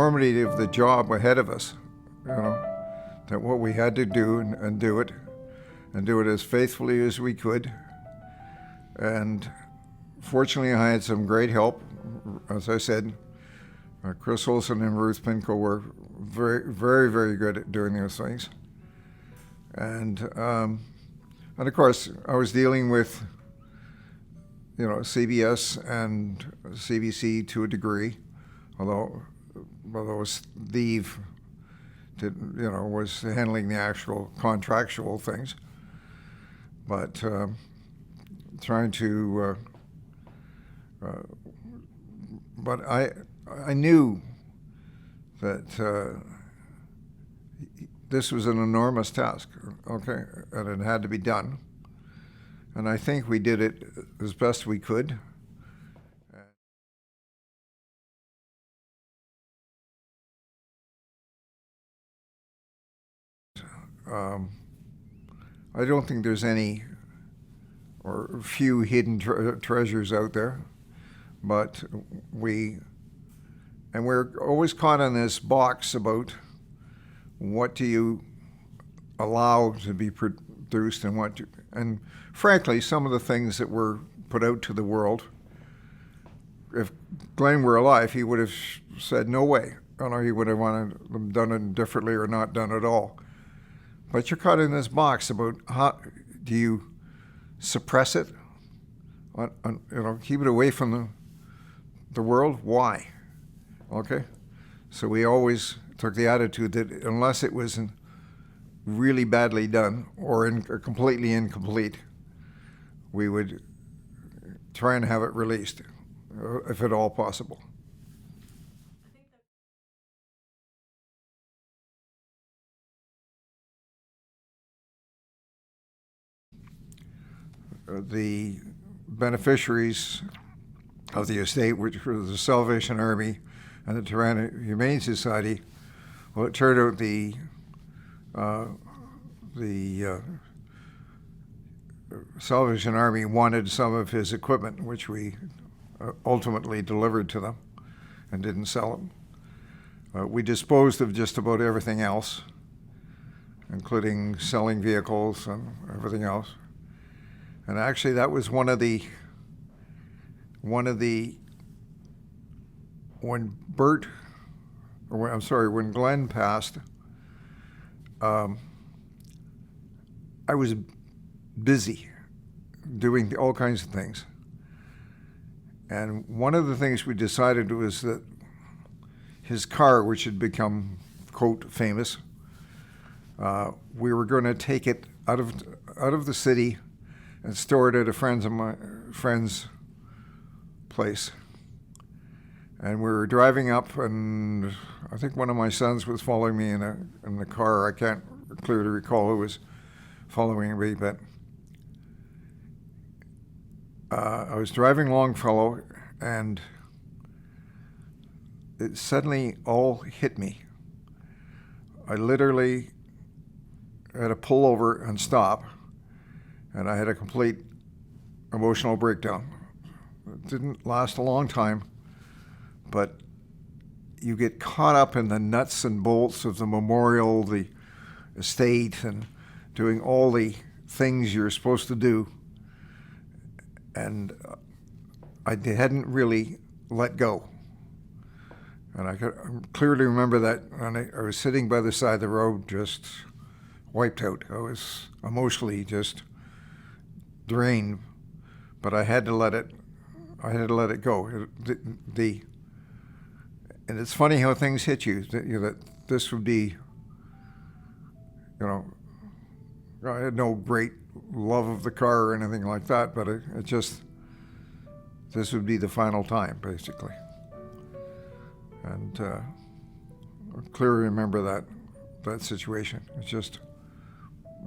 enormity of the job ahead of us, that what we had to do and do it as faithfully as we could. And fortunately, I had some great help. As I said, Chris Olson and Ruth Pinko were very, very, very good at doing those things. And of course, I was dealing with, CBS and CBC to a degree, although Steve was handling the actual contractual things. But trying to, but I knew that this was an enormous task, okay, and it had to be done. And I think we did it as best we could. I don't think there's any or few hidden treasures out there, but we're always caught in this box about what do you allow to be produced and frankly, some of the things that were put out to the world, if Glenn were alive, he would have said no way. He would have wanted them done it differently or not done at all. But you're caught in this box about how do you suppress it, keep it away from the world. Why? Okay, so we always took the attitude that unless it was really badly done or completely incomplete, we would try and have it released, if at all possible. The beneficiaries of the estate, which were the Salvation Army and the Toronto Humane Society, well, it turned out the Salvation Army wanted some of his equipment, which we ultimately delivered to them and didn't sell them. We disposed of just about everything else, including selling vehicles and everything else. And actually, that was when Glenn passed, I was busy doing all kinds of things. And one of the things we decided was that his car, which had become, quote, famous, we were going to take it out of the city and store it at a friend's place. And we were driving up, and I think one of my sons was following me in the car. I can't clearly recall who was following me, but I was driving Longfellow, and it suddenly all hit me. I literally had to pull over and stop, and I had a complete emotional breakdown. It didn't last a long time, but you get caught up in the nuts and bolts of the memorial, the estate, and doing all the things you're supposed to do. And I hadn't really let go. And I clearly remember that when I was sitting by the side of the road, just wiped out. I was emotionally just drained, but I had to let it go. And it's funny how things hit you. That this would be, I had no great love of the car or anything like that, but this would be the final time, basically. And I clearly remember that situation. It's just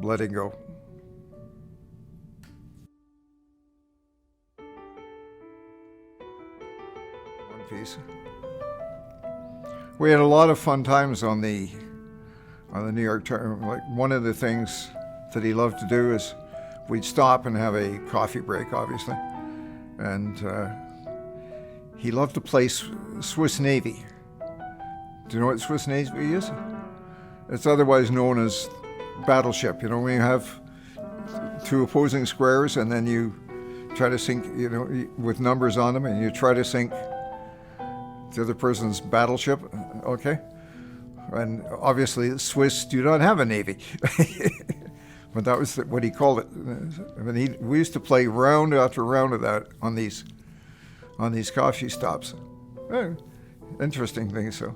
letting go. One piece. We had a lot of fun times on the New York Times. Like, one of the things that he loved to do is we'd stop and have a coffee break, obviously, and he loved to play Swiss Navy, Do you know what Swiss Navy is? It's otherwise known as battleship. You know, when you have two opposing squares and then you try to sink, you know, with numbers on them, and you try to sink the other person's battleship, okay? And obviously the Swiss do not have a navy. But that was what he called it. I mean, we used to play round after round of that on these coffee stops. Interesting things, so.